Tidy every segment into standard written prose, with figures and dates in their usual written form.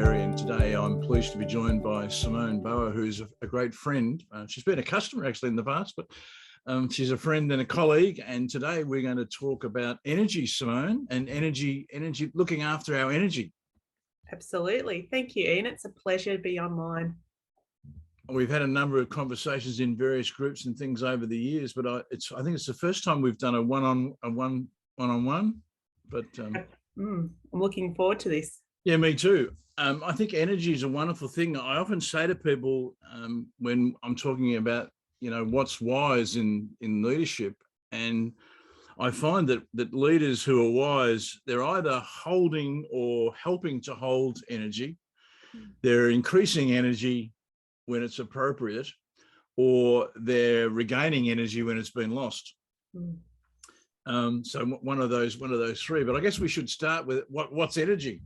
Berry, and today I'm pleased to be joined by Simone Boer, who's a great friend. She's been a customer actually in the past, but she's a friend and a colleague. And today we're going to talk about energy, Simone, and energy, looking after our energy. Absolutely. Thank you, Ian. It's a pleasure to be online. We've had a number of conversations in various groups and things over the years, but I think it's the first time we've done a one-on-one. But I'm looking forward to this. Yeah, me too. I think energy is a wonderful thing. I often say to people when I'm talking about, what's wise in leadership, and I find that leaders who are wise, they're either holding or helping to hold energy. They're increasing energy when it's appropriate, or they're regaining energy when it's been lost. So one of those three. But I guess we should start with what's energy.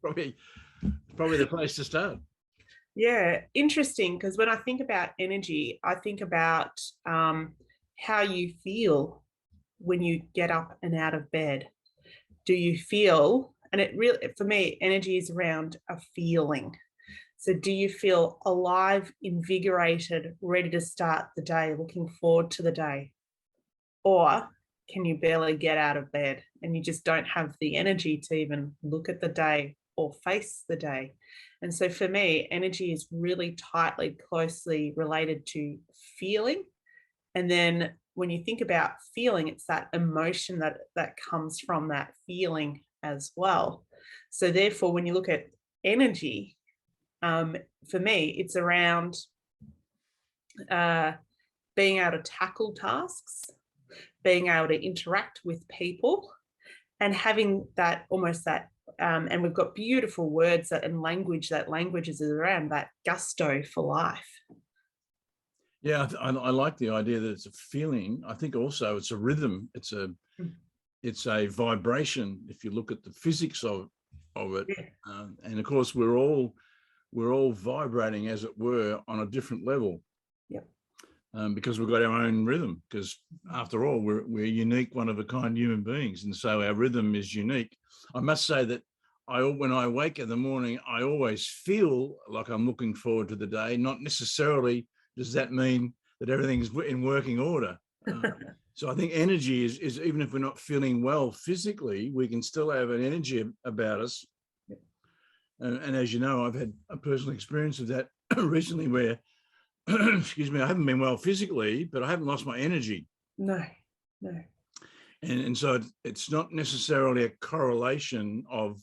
probably the place to start. Yeah, interesting, because when I think about energy, I think about how you feel when you get up and out of bed. Do you feel, and it really, for me, energy is around a feeling. So do you feel alive, invigorated, ready to start the day, looking forward to the day? Or can you barely get out of bed and you just don't have the energy to even look at the day or face the day? And so for me, energy is really tightly, closely related to feeling. And then when you think about feeling, it's that emotion that comes from that feeling as well. So therefore, when you look at energy, for me, it's around being able to tackle tasks, being able to interact with people, and having that almost that, and we've got beautiful words and language is around that gusto for life. Yeah, I like the idea that it's a feeling. I think also it's a rhythm. It's a vibration. If you look at the physics of it, yeah. And of course we're all vibrating, as it were, on a different level. Yep. Because we've got our own rhythm. Because after all, we're unique, one of a kind human beings, and so our rhythm is unique. I must say that when I wake in the morning, I always feel like I'm looking forward to the day. Not necessarily does that mean that everything's in working order. So I think energy is even if we're not feeling well physically, we can still have an energy about us. And as you know, I've had a personal experience of that recently where, excuse me, I haven't been well physically, but I haven't lost my energy. No. And so it's not necessarily a correlation of,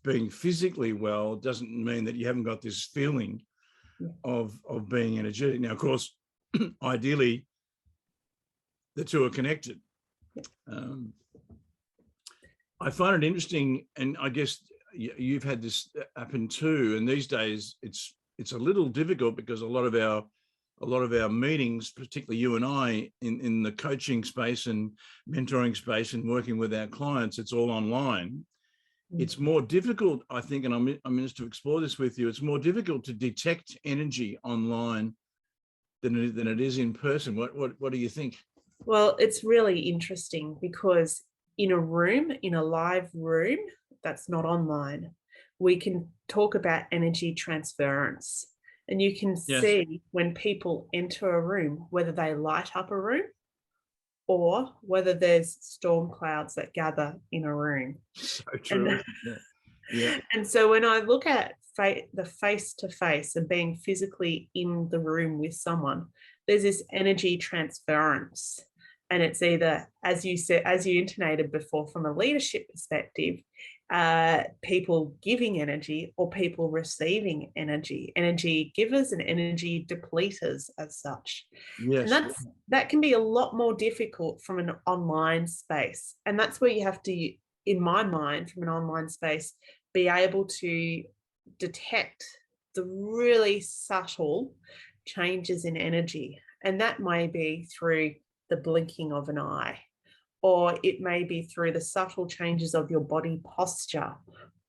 being physically well doesn't mean that you haven't got this feeling of being energetic. Now, of course, ideally, the two are connected. I find it interesting, and I guess you've had this happen too. And these days, it's a little difficult because a lot of our meetings, particularly you and I, in the coaching space and mentoring space and working with our clients, it's all online. It's more difficult, I think, and I'm interested to explore this with you. It's more difficult to detect energy online than it is in person. What do you think? Well, it's really interesting because in a live room that's not online, we can talk about energy transference, and you can see when people enter a room, whether they light up a room or whether there's storm clouds that gather in a room. So true. Yeah. And so when I look at the face-to-face and being physically in the room with someone, there's this energy transference. And it's either, as you said, as you intonated before, from a leadership perspective, people giving energy or people receiving energy givers and energy depleters as such. Yes. And that can be a lot more difficult from an online space. And that's where you have to, in my mind, from an online space, be able to detect the really subtle changes in energy. And that may be through the blinking of an eye, or it may be through the subtle changes of your body posture,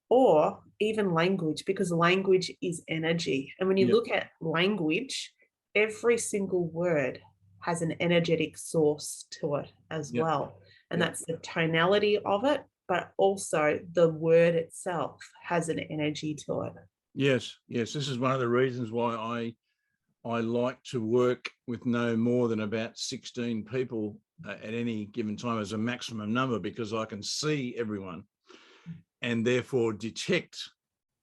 or even language, because language is energy. And when you look at language, every single word has an energetic source to it as well. And that's the tonality of it, but also the word itself has an energy to it. Yes, yes. This is one of the reasons why I like to work with no more than about 16 people at any given time as a maximum number, because I can see everyone and therefore detect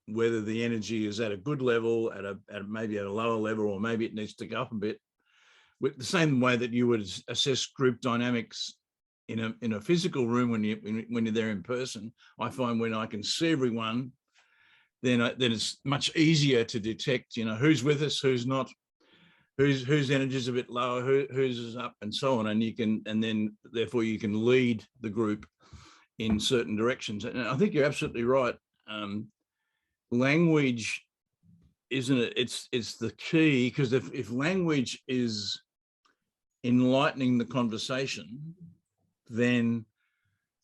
whether the energy is at a good level, at maybe at a lower level, or maybe it needs to go up a bit. With the same way that you would assess group dynamics in a physical room when you're there in person, I find when I can see everyone, then it's much easier to detect, who's with us, who's not, whose energy is a bit lower, whose is up, and so on. And then therefore you can lead the group in certain directions. And I think you're absolutely right. Language, isn't it? It's the key, because if language is enlightening the conversation, then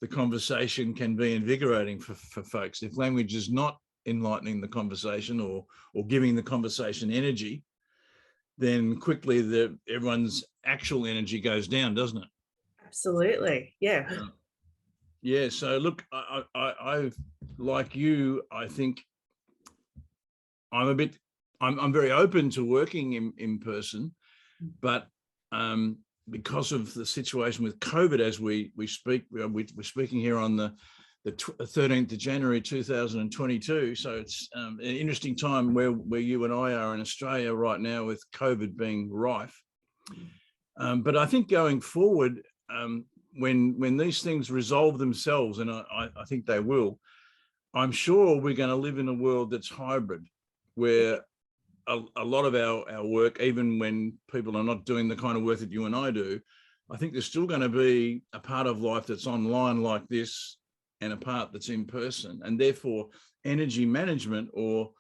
the conversation can be invigorating for folks. If language is not enlightening the conversation or giving the conversation energy, then quickly everyone's actual energy goes down, doesn't it? Absolutely. Yeah. Yeah. So look, I like you, I think I'm very open to working in person, but because of the situation with COVID, as we speak, we're speaking here on the 13th of January 2022. So it's an interesting time where you and I are in Australia right now, with COVID being rife. But I think going forward, when these things resolve themselves, and I think they will, I'm sure we're going to live in a world that's hybrid, where a lot of our work, even when people are not doing the kind of work that you and I do, I think there's still going to be a part of life that's online like this, and a part that's in person. And therefore energy management, or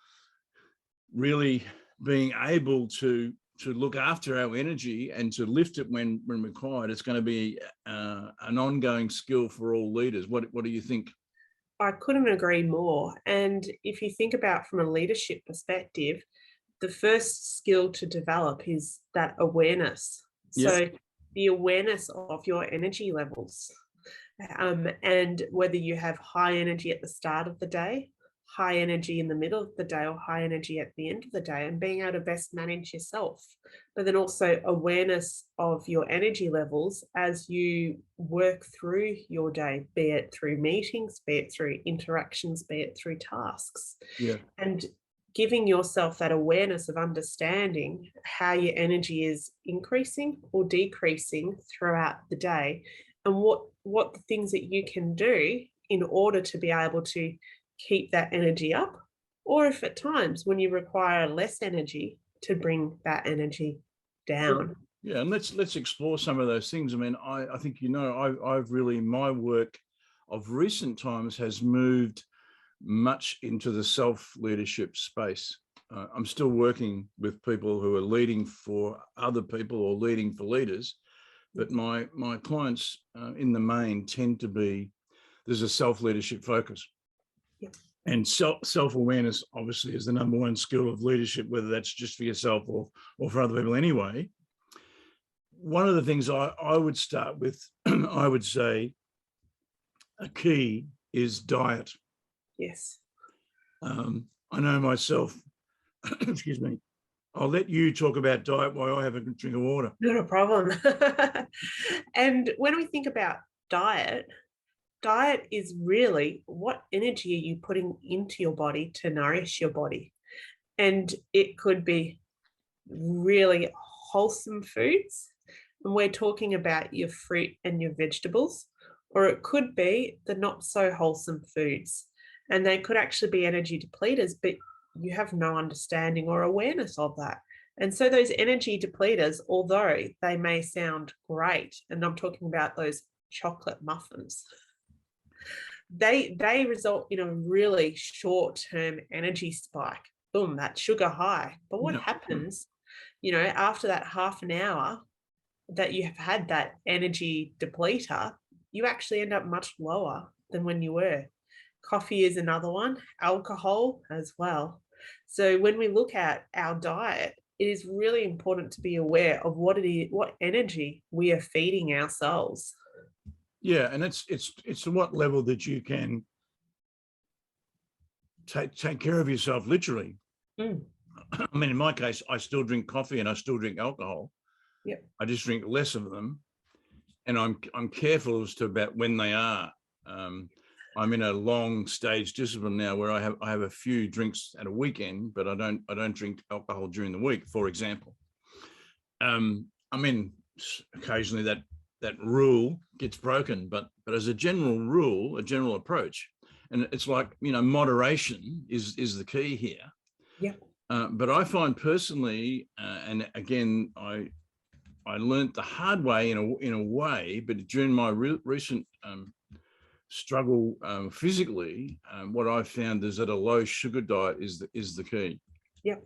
really being able to look after our energy and to lift it when required, it's going to be an ongoing skill for all leaders. What do you think? I couldn't agree more. And if you think about from a leadership perspective, the first skill to develop is that awareness. Yep. So the awareness of your energy levels, and whether you have high energy at the start of the day, high energy in the middle of the day, or high energy at the end of the day, and being able to best manage yourself. But then also awareness of your energy levels as you work through your day, be it through meetings, be it through interactions, be it through tasks. Yeah. And giving yourself that awareness of understanding how your energy is increasing or decreasing throughout the day, and what the things that you can do in order to be able to keep that energy up, or if at times when you require less energy, to bring that energy down. Yeah, and let's explore some of those things. I mean, I think, I've really, my work of recent times has moved much into the self-leadership space. I'm still working with people who are leading for other people or leading for leaders, but my clients in the main tend to be, there's a self-leadership focus. Yep. And self-awareness obviously is the number one skill of leadership, whether that's just for yourself or for other people anyway. One of the things I would start with, I would say a key is diet. Yes. I know myself, excuse me, I'll let you talk about diet while I have a drink of water. Not a problem. And when we think about diet is really what energy are you putting into your body to nourish your body. And it could be really wholesome foods, and we're talking about your fruit and your vegetables, or it could be the not so wholesome foods, and they could actually be energy depleters, but you have no understanding or awareness of that. And so those energy depleters, although they may sound great, and I'm talking about those chocolate muffins, they result in a really short-term energy spike. Boom, that sugar high. But what happens, after that half an hour that you have had that energy depleter, you actually end up much lower than when you were. Coffee is another one, alcohol as well. So when we look at our diet, it is really important to be aware of what energy we are feeding ourselves. Yeah, and it's to what level that you can take care of yourself, literally. Mm. I mean, in my case, I still drink coffee and I still drink alcohol. Yep. I just drink less of them, and I'm careful as to about when they are. I'm in a long stage discipline now where I have a few drinks at a weekend, but I don't drink alcohol during the week, for example. I mean, occasionally that rule gets broken, but as a general rule, a general approach, and it's like, moderation is the key here. Yeah. But I find personally, and again, I learned the hard way in a way, but during my recent struggle physically, what I found is that a low sugar diet is the key. Yeah.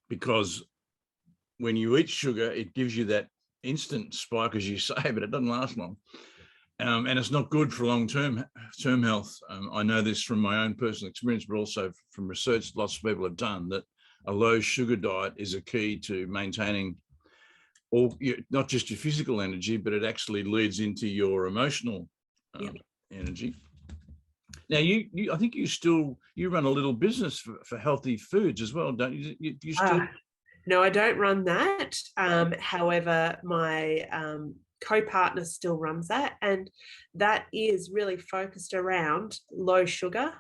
Because when you eat sugar, it gives you that instant spike, as you say, but it doesn't last long. And it's not good for long-term health. I know this from my own personal experience, but also from research lots of people have done, that a low sugar diet is a key to maintaining not just your physical energy, but it actually leads into your emotional energy. Now, I think you run a little business for healthy foods as well, don't you? You still? No, I don't run that. However, my co-partner still runs that, and that is really focused around low sugar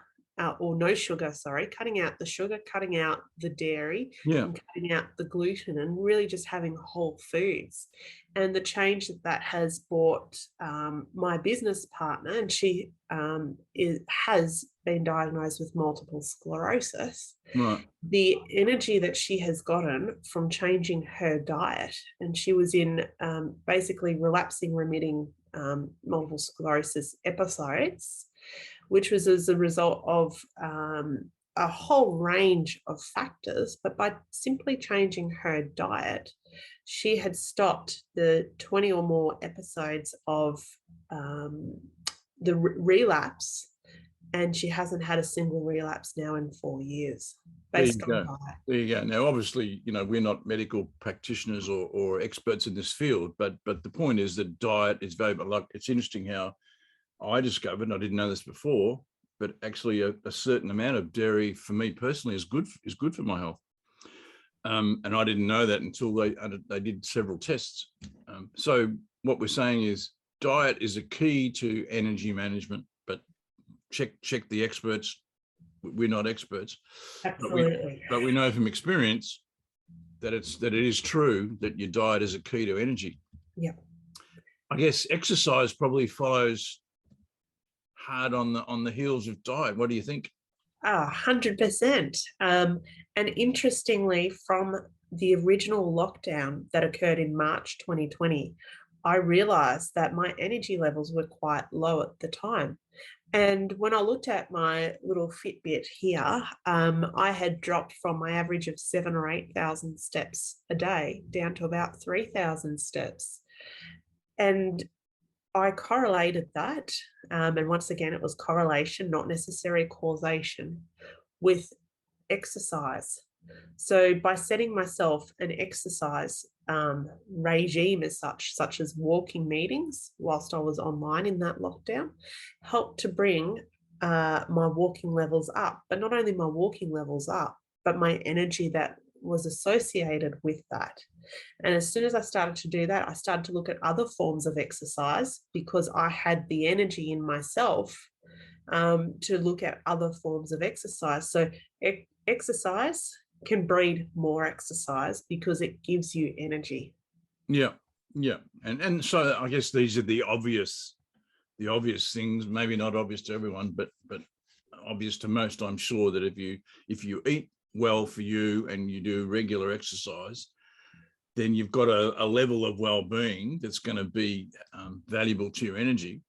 or no sugar, sorry, cutting out the sugar, cutting out the dairy, and cutting out the gluten, and really just having whole foods. And the change that has brought my business partner, and she has been diagnosed with multiple sclerosis. Right. The energy that she has gotten from changing her diet, and she was in basically relapsing, remitting multiple sclerosis episodes, which was as a result of a whole range of factors. But by simply changing her diet, she had stopped the 20 or more episodes of the relapse, and she hasn't had a single relapse now in 4 years based on diet. There you go. Now, obviously, we're not medical practitioners or experts in this field, but the point is that diet is valuable. Like, it's interesting how I discovered, and I didn't know this before, but actually a certain amount of dairy for me personally is good for my health. And I didn't know that until they did several tests. So what we're saying is diet is a key to energy management, but check the experts. We're not experts. Absolutely. But we know from experience that it is true that your diet is a key to energy. Yeah. I guess exercise probably follows hard on the heels of diet. What do you think? 100%. And interestingly, from the original lockdown that occurred in March 2020, I realized that my energy levels were quite low at the time. And when I looked at my little Fitbit here, I had dropped from my average of 7,000 or 8,000 steps a day down to about 3,000 steps. And I correlated that, and once again, it was correlation, not necessarily causation, with exercise. So by setting myself an exercise regime as such as walking meetings whilst I was online in that lockdown, helped to bring my walking levels up. But not only my walking levels up, but my energy that was associated with that. And as soon as I started to do that, I started to look at other forms of exercise because I had the energy in myself to look at other forms of exercise. So exercise can breed more exercise because it gives you energy. Yeah. And so I guess these are the obvious things, maybe not obvious to everyone, but obvious to most, I'm sure, that if you eat well for you and you do regular exercise, then you've got a level of well-being that's going to be valuable to your energy.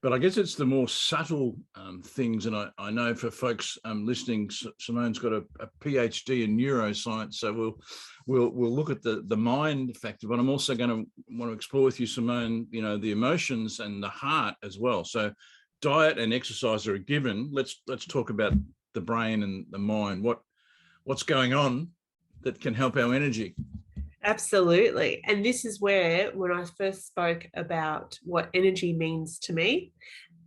But I guess it's the more subtle things, and I know for folks listening, Simone's got a PhD in neuroscience, so we'll look at the mind factor. But I'm also going to want to explore with you, Simone, the emotions and the heart as well. So diet and exercise are a given. Let's talk about the brain and the mind. What's going on that can help our energy? Absolutely. And this is where, when I first spoke about what energy means to me,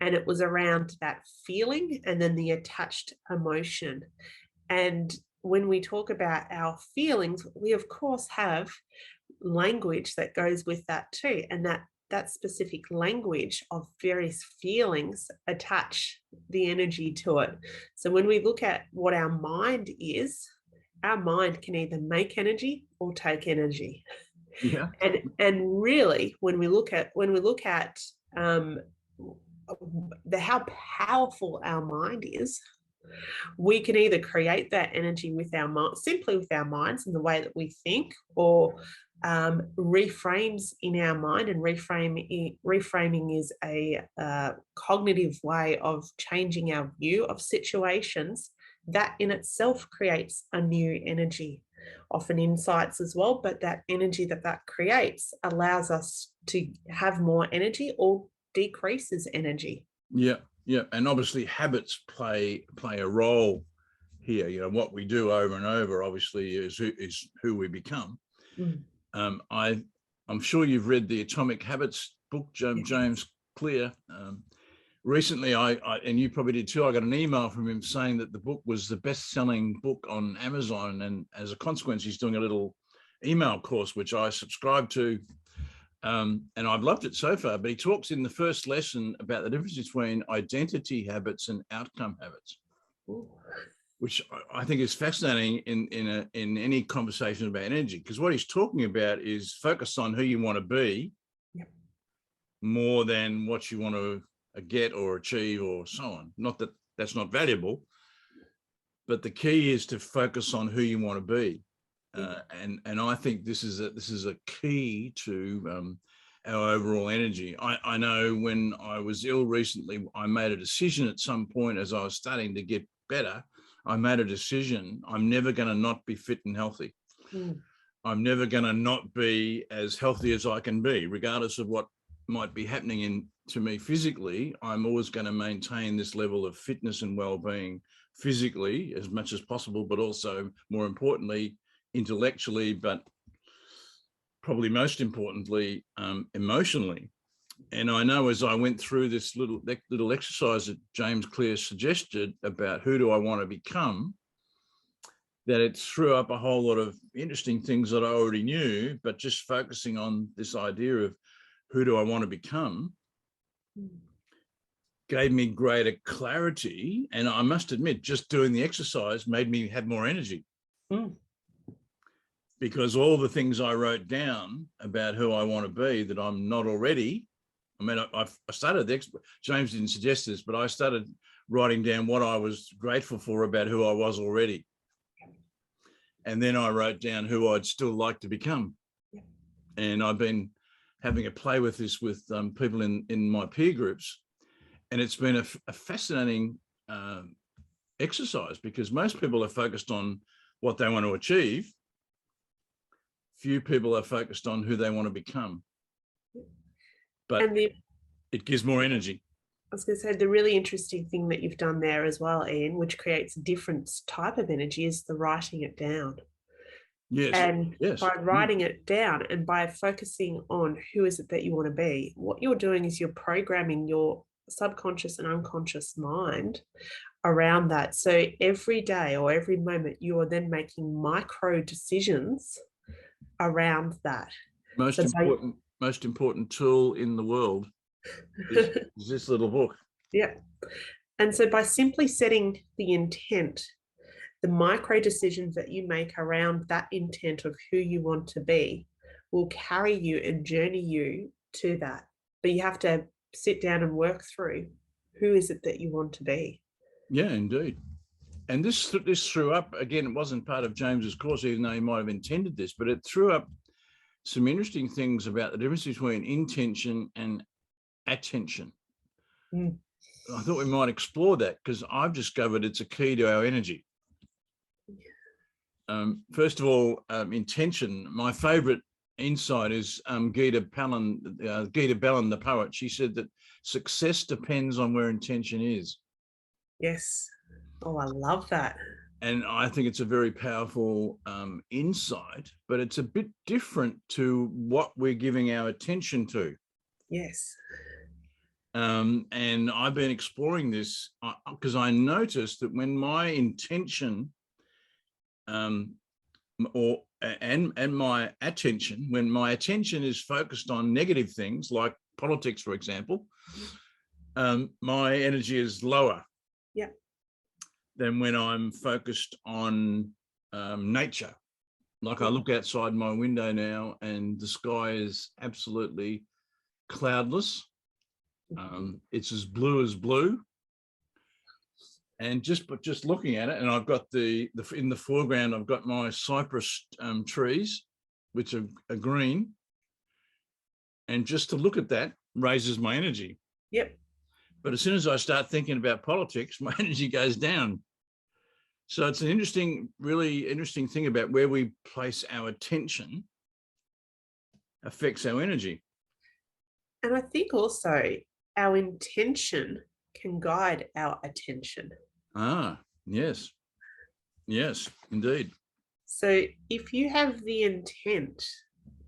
and it was around that feeling and then the attached emotion. And when we talk about our feelings, we of course have language that goes with that too. And that specific language of various feelings attach the energy to it. So when we look at what our mind is, our mind can either make energy or take energy. Yeah. And really, when we look at how powerful our mind is, we can either create that energy with our mind, simply with our minds and the way that we think, or reframes in our mind. And reframing is a cognitive way of changing our view of situations. That in itself creates a new energy, often insights as well. But that energy that creates allows us to have more energy or decreases energy. Yeah, yeah, and obviously habits play a role here. You know, what we do over and over, obviously, is who we become. Mm. I'm sure you've read the Atomic Habits book, James Clear. Recently, I and you probably did too, I got an email from him saying that the book was the best-selling book on Amazon, and as a consequence, he's doing a little email course which I subscribe to. And I've loved it so far, but he talks in the first lesson about the difference between identity habits and outcome habits, Ooh. which I think is fascinating in any conversation about energy, because what he's talking about is focus on who you want to be. Yep. More than what you want to get or achieve or so on. Not that that's not valuable, but the key is to focus on who you want to be. And I think this is a key to our overall energy. I know when I was ill recently, I made a decision at some point as I was starting to get better. I made a decision. I'm never going to not be fit and healthy. Mm. I'm never going to not be as healthy as I can be, regardless of what might be happening to me physically. I'm always going to maintain this level of fitness and well-being physically as much as possible, but also, more importantly, intellectually, but probably most importantly, emotionally. And I know as I went through this little exercise that James Clear suggested about who do I want to become, that it threw up a whole lot of interesting things that I already knew, but just focusing on this idea of who do I want to become gave me greater clarity. And I must admit, just doing the exercise made me have more energy. Mm. Because all the things I wrote down about who I want to be that I'm not already, I mean, I started James didn't suggest this, but I started writing down what I was grateful for about who I was already. And then I wrote down who I'd still like to become. And I've been having a play with this with people in my peer groups. And it's been a fascinating exercise, because most people are focused on what they want to achieve. Few people are focused on who they want to become. But it gives more energy. I was going to say, the really interesting thing that you've done there as well, Ian, which creates a different type of energy, is the writing it down. Yes. And yes. by writing it down and by focusing on who is it that you want to be, what you're doing is you're programming your subconscious and unconscious mind around that. So every day or every moment, you are then making micro decisions around that. Most important tool in the world is this little book. Yeah. And so by simply setting the intent, the micro decisions that you make around that intent of who you want to be will carry you and journey you to that. But you have to sit down and work through, who is it that you want to be? Yeah, indeed. And this threw up, again, it wasn't part of James's course, even though he might have intended this, but it threw up some interesting things about the difference between intention and attention. Mm. I thought we might explore that, because I've discovered it's a key to our energy. First of all, intention. My favorite insight is Gita Ballin, the poet. She said that success depends on where intention is. Yes. Oh, I love that. And I think it's a very powerful insight, but it's a bit different to what we're giving our attention to. Yes. And I've been exploring this because I noticed that when my intention and my attention, when my attention is focused on negative things like politics, for example, my energy is lower. Yeah. Than when I'm focused on nature. Like I look outside my window now and the sky is absolutely cloudless. It's as blue. And just looking at it, and I've got in the foreground, I've got my cypress trees, which are green. And just to look at that raises my energy. Yep. But as soon as I start thinking about politics, my energy goes down. So it's an really interesting thing about where we place our attention affects our energy. And I think also our intention can guide our attention. Ah, yes. Yes, indeed. So if you have the intent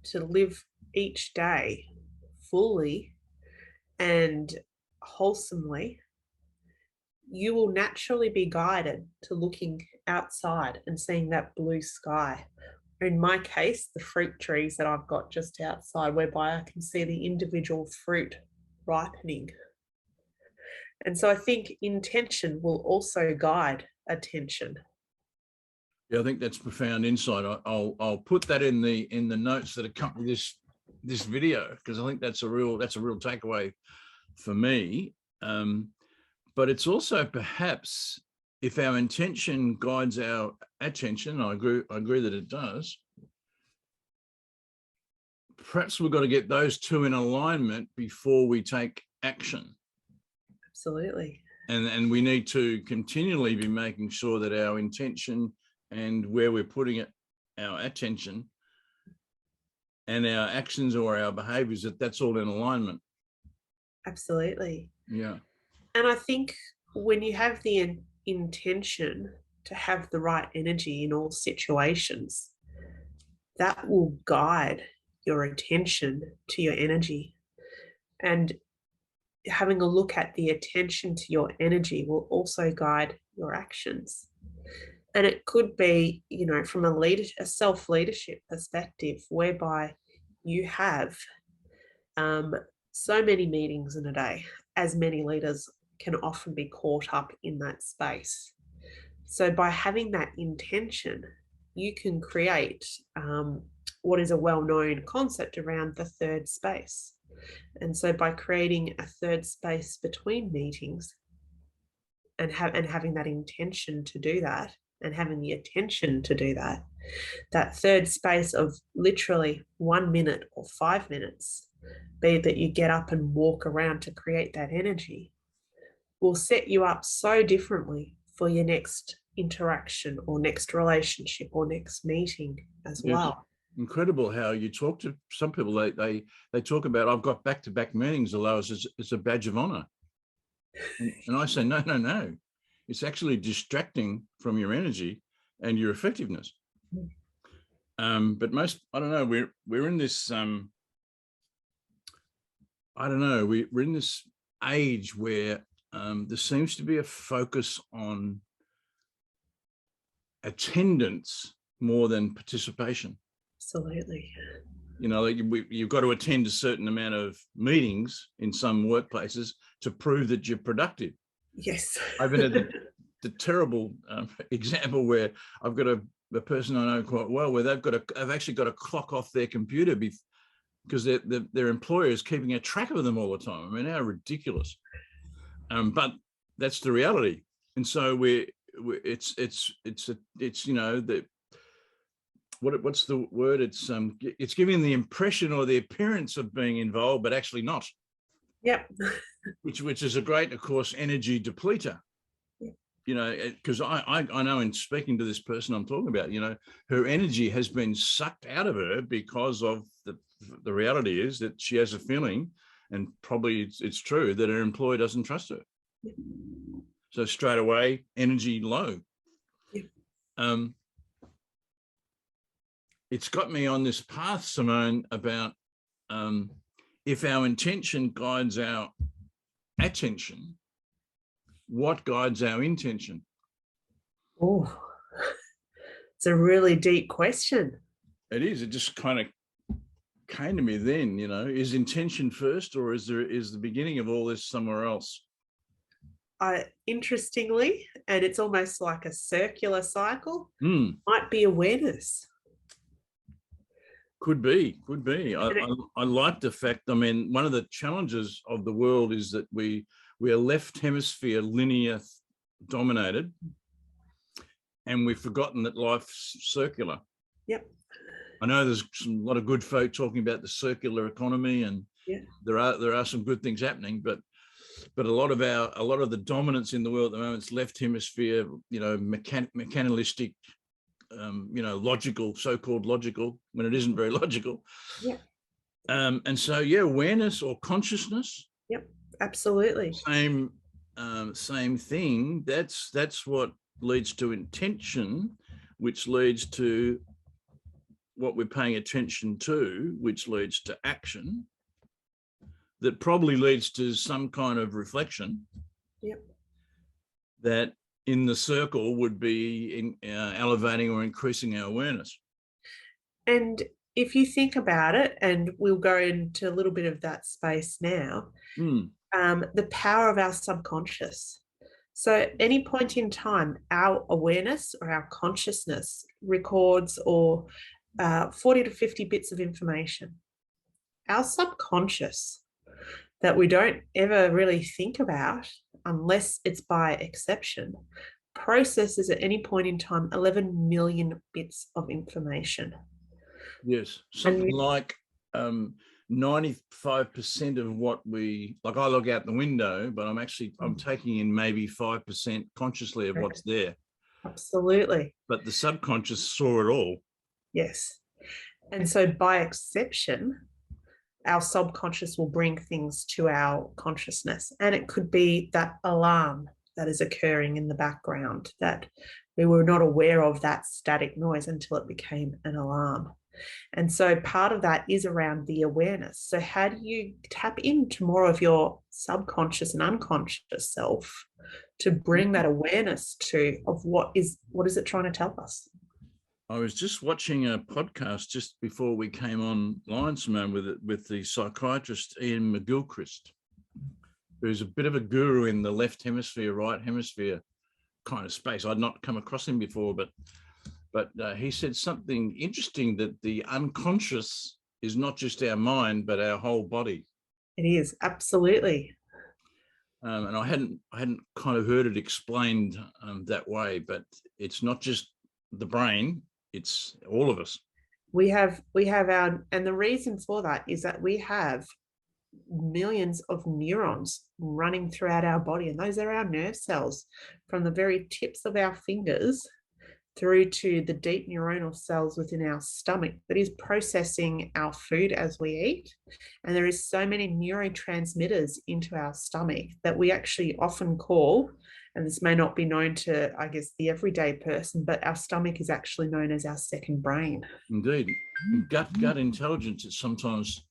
to live each day fully and wholesomely, you will naturally be guided to looking outside and seeing that blue sky. In my case, the fruit trees that I've got just outside, whereby I can see the individual fruit ripening. And so I think intention will also guide attention. Yeah, I think that's profound insight. I'll put that in the notes that accompany this video, because I think that's a real takeaway for me. But it's also perhaps, if our intention guides our attention, I agree that it does, perhaps we've got to get those two in alignment before we take action. Absolutely. And we need to continually be making sure that our intention and where we're putting our attention and our actions or our behaviors, that's all in alignment. Absolutely. Yeah. And I think when you have the intention to have the right energy in all situations, that will guide your attention to your energy. And having a look at the attention to your energy will also guide your actions. And it could be, from a self-leadership perspective, whereby you have so many meetings in a day, as many leaders can often be caught up in that space. So by having that intention, you can create what is a well-known concept around the third space. And so by creating a third space between meetings and having that intention to do that, and having the attention to do that, that third space of literally 1 minute or 5 minutes, be that you get up and walk around to create that energy, will set you up so differently for your next interaction or next relationship or next meeting as well. Incredible how you talk to some people. They talk about, I've got back-to-back meetings, although it's a badge of honor. And I say, no. It's actually distracting from your energy and your effectiveness. But I don't know, we're in this, we're in this age where there seems to be a focus on attendance more than participation. Absolutely. You've got to attend a certain amount of meetings in some workplaces to prove that you're productive. Yes. I've been at the terrible example where I've got a person I know quite well, where they've actually got to clock off their computer because their employer is keeping a track of them all the time. I mean, how ridiculous! But that's the reality, and so what's the word? It's giving the impression or the appearance of being involved, but actually not. Yep. Which is a great, of course, energy depleter. Because I know, in speaking to this person I'm talking about, her energy has been sucked out of her because of the reality is that she has a feeling, and probably it's true, that her employer doesn't trust her. So straight away, energy low. um, it's got me on this path, Simone, about if our intention guides our attention, what guides our intention? Oh, it's a really deep question. It is. It just kind of came to me then, is intention first, or is the beginning of all this somewhere else? Interestingly, and it's almost like a circular cycle, Mm. might be awareness. Could be. I like the fact, one of the challenges of the world is that we are left hemisphere linear dominated, and we've forgotten that life's circular. Yep. I know there's a lot of good folk talking about the circular economy, and there are some good things happening, but a lot of the dominance in the world at the moment is left hemisphere, mechanistic, logical, so-called logical, when it isn't very logical. Yeah. And so, awareness or consciousness. Yep, absolutely. Same thing. That's what leads to intention, which leads to what we're paying attention to, which leads to action, that probably leads to some kind of reflection. Yep. That in the circle would be elevating or increasing our awareness. And if you think about it, and we'll go into a little bit of that space now, the power of our subconscious. So at any point in time, our awareness or our consciousness records 40 to 50 bits of information. Our subconscious, that we don't ever really think about unless it's by exception, processes at any point in time 11 million bits of information. Yes, something like 95% of what I look out the window, but I'm taking in maybe 5% consciously of what's there. Absolutely. But the subconscious saw it all. Yes. And so by exception, our subconscious will bring things to our consciousness. And it could be that alarm that is occurring in the background, that we were not aware of that static noise until it became an alarm. And so part of that is around the awareness. So how do you tap into more of your subconscious and unconscious self to bring that awareness of what is it trying to tell us? I was just watching a podcast just before we came online, Simone, with the psychiatrist Ian McGilchrist, who's a bit of a guru in the left hemisphere, right hemisphere kind of space. I'd not come across him before, but he said something interesting, that the unconscious is not just our mind, but our whole body. It is, absolutely. And I hadn't kind of heard it explained that way, but it's not just the brain, it's all of us. We have and the reason for that is that we have millions of neurons running throughout our body, and those are our nerve cells, from the very tips of our fingers through to the deep neuronal cells within our stomach that is processing our food as we eat. And there is so many neurotransmitters into our stomach that we actually often call, and this may not be known to, I guess, the everyday person, but our stomach is actually known as our second brain. Indeed. Gut intelligence is sometimes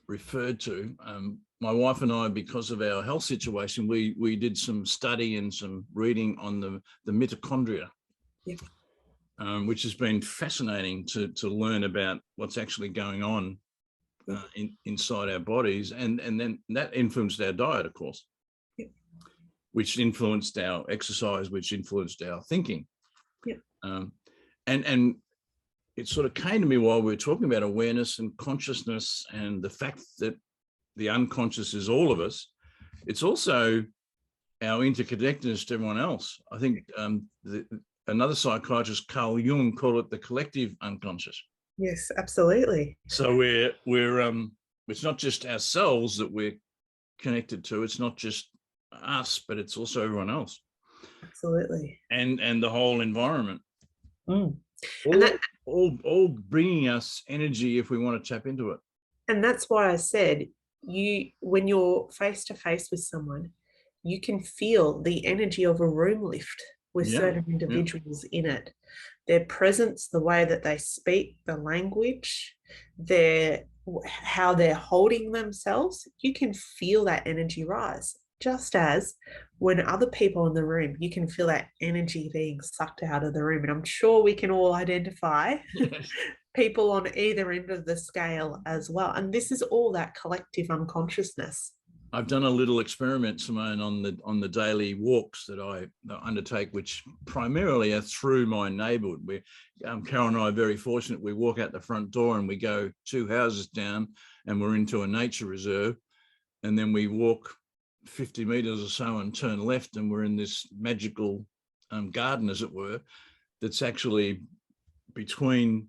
referred to. My wife and I, because of our health situation, we did some study and some reading on the mitochondria. Yep. Which has been fascinating to learn about what's actually going on inside our bodies, and then that influenced our diet, of course, which influenced our exercise, which influenced our thinking. And it sort of came to me while we were talking about awareness and consciousness and the fact that the unconscious is all of us. It's also our interconnectedness to everyone else. I think another psychiatrist, Carl Jung, called it the collective unconscious. Yes, absolutely. So we're it's not just ourselves that we're connected to. It's not just us, but it's also everyone else. Absolutely. And the whole environment. All bringing us energy if we want to tap into it. And that's why I said, when you're face to face with someone, you can feel the energy of a room lift with Yeah. certain individuals in it. Their presence, the way that they speak, the language, how they're holding themselves, you can feel that energy rise. Just as when other people in the room, you can feel that energy being sucked out of the room. And I'm sure we can all identify Yes. people on either end of the scale as well. And this is all that collective unconsciousness. I've done a little experiment, Simone, on the daily walks that I undertake, which primarily are through my neighbourhood. Carol and I are very fortunate. We walk out the front door and we go 2 houses down and we're into a nature reserve. And then we walk 50 metres or so and turn left and we're in this magical garden, as it were, that's actually between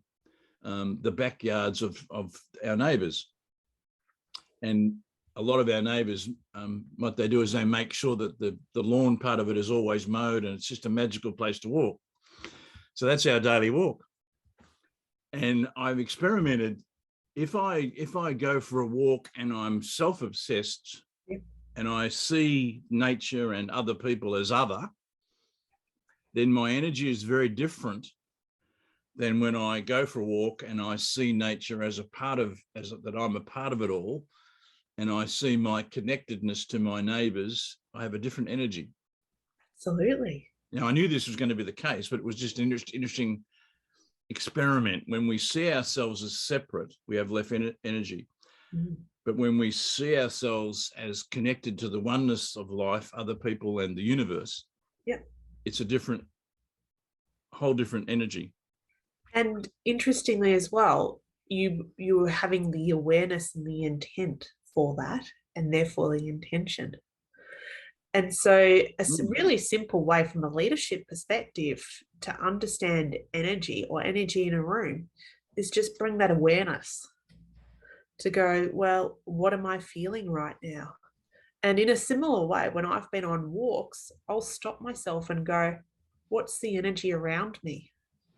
the backyards of our neighbours. And a lot of our neighbours, what they do is they make sure that the lawn part of it is always mowed and it's just a magical place to walk. So that's our daily walk. And I've experimented, if I go for a walk and I'm self-obsessed, yep, and I see nature and other people as other, then my energy is very different than when I go for a walk and I see nature as that I'm a part of it all, and I see my connectedness to my neighbours. I have a different energy. Absolutely. Now, I knew this was going to be the case, but it was just an interesting experiment. When we see ourselves as separate, we have less energy. Mm. But when we see ourselves as connected to the oneness of life, other people, and the universe, yep, it's a whole different energy. And interestingly as well, you were having the awareness and the intent for that, and therefore the intention. And so a really simple way from a leadership perspective to understand energy or energy in a room is just bring that awareness to go, well, what am I feeling right now? And in a similar way, when I've been on walks, I'll stop myself and go, what's the energy around me?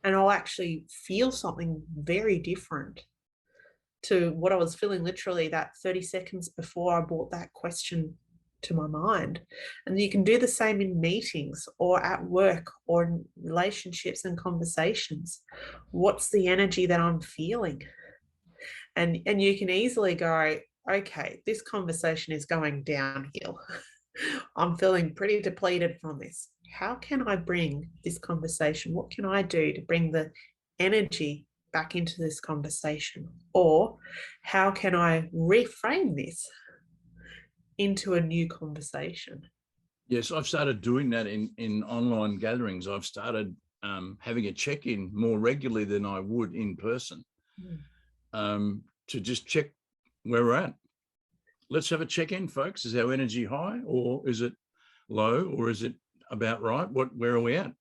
And I'll actually feel something very different to what I was feeling literally that 30 seconds before I brought that question to my mind. And you can do the same in meetings or at work or in relationships and conversations. What's the energy that I'm feeling? And you can easily go, okay, this conversation is going downhill. I'm feeling pretty depleted from this. How can I bring this conversation? What can I do to bring the energy back into this conversation? Or how can I reframe this into a new conversation? Yes, I've started doing that in online gatherings. I've started having a check-in more regularly than I would in person, to just check where we're at. Let's have a check-in, folks. Is our energy high, or is it low, or is it about right? Where are we at?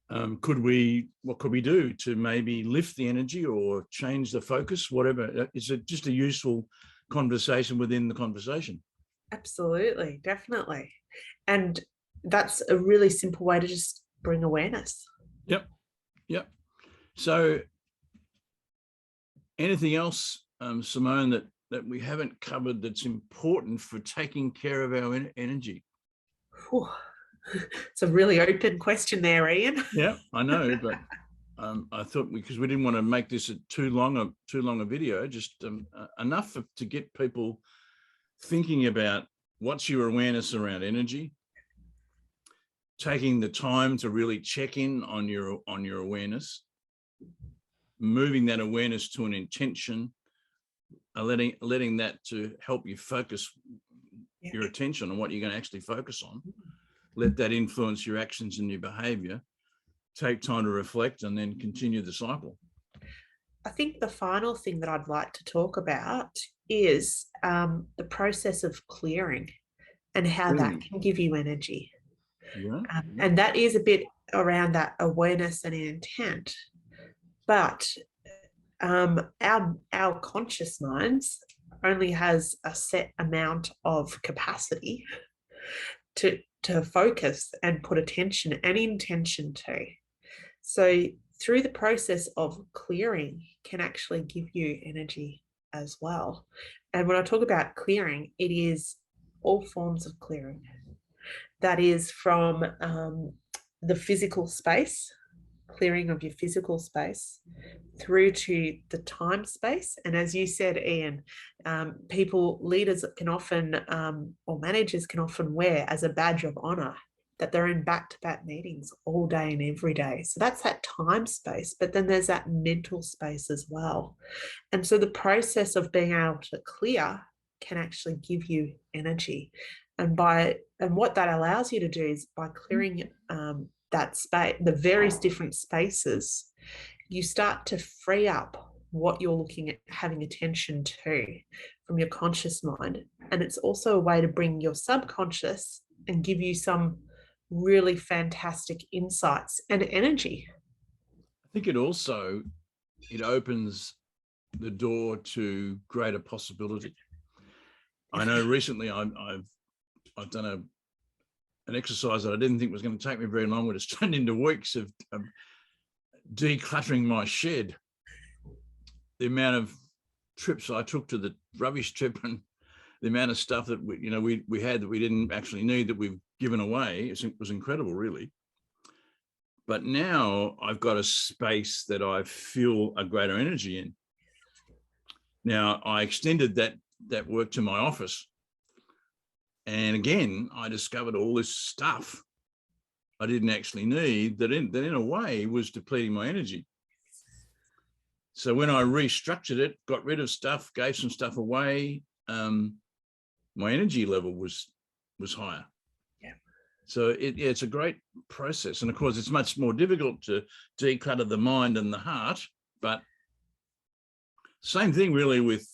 What could we do to maybe lift the energy or change the focus? Whatever. Is it just a useful conversation within the conversation? Absolutely, definitely. And that's a really simple way to just bring awareness. Yep. So anything else, Simone, that we haven't covered that's important for taking care of our energy? Whew. It's a really open question there, Ian. Yeah, I know, but I thought, because we didn't want to make this too long a video, just enough to get people thinking about what's your awareness around energy, taking the time to really check in on your awareness, moving that awareness to an intention, letting that to help you focus your attention on what you're going to actually focus on. Let that influence your actions and your behavior. Take time to reflect and then continue the cycle. I think the final thing that I'd like to talk about is the process of clearing and how that can give you energy. Yeah. And that is a bit around that awareness and intent. But our conscious minds only has a set amount of capacity to focus and put attention and intention to. So through the process of clearing can actually give you energy as well. And when I talk about clearing, it is all forms of clearing. That is from the physical space, clearing of your physical space, through to the time space. And as you said, Ian, leaders can often, or managers can often wear as a badge of honor that they're in back-to-back meetings all day and every day. So that's that time space, but then there's that mental space as well. And so the process of being able to clear can actually give you energy. And what that allows you to do is by clearing that space, the various different spaces, you start to free up what you're looking at having attention to from your conscious mind. And it's also a way to bring your subconscious and give you some really fantastic insights and energy. I think it opens the door to greater possibility. I know recently I've done an exercise that I didn't think was going to take me very long, but it's turned into weeks of decluttering my shed. The amount of trips I took to the rubbish tip and the amount of stuff that we had that we didn't actually need that we've given away, it was incredible, really. But now I've got a space that I feel a greater energy in. Now I extended that work to my office. And again, I discovered all this stuff I didn't actually need that in a way was depleting my energy. So when I restructured it, got rid of stuff, gave some stuff away, my energy level was higher. Yeah. So it's a great process. And of course, it's much more difficult to declutter the mind and the heart, but same thing really with,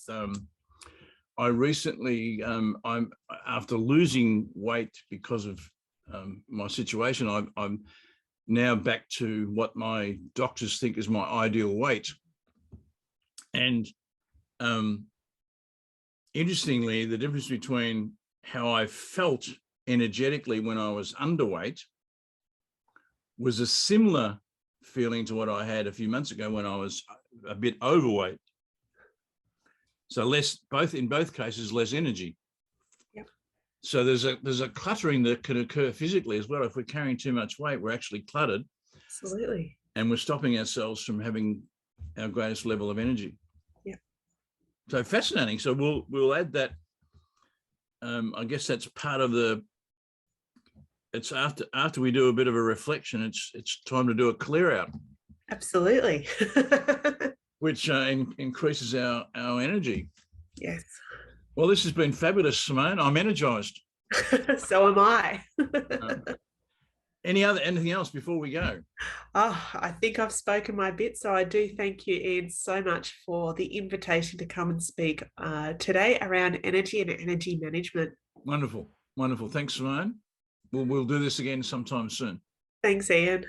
I recently, I'm after losing weight because of my situation, I'm now back to what my doctors think is my ideal weight. And interestingly, the difference between how I felt energetically when I was underweight was a similar feeling to what I had a few months ago when I was a bit overweight. So in both cases, less energy. Yep. So there's a cluttering that can occur physically as well. If we're carrying too much weight, we're actually cluttered. Absolutely. And we're stopping ourselves from having our greatest level of energy. Yeah. So fascinating. So we'll add that. I guess that's part of it's after we do a bit of a reflection, it's time to do a clear out. Absolutely. Which increases our energy. Yes. Well, this has been fabulous, Simone. I'm energized. So am I. Anything else before we go? Oh, I think I've spoken my bit. So I do thank you, Ian, so much for the invitation to come and speak today around energy and energy management. Wonderful. Wonderful. Thanks, Simone. We'll do this again sometime soon. Thanks, Ian.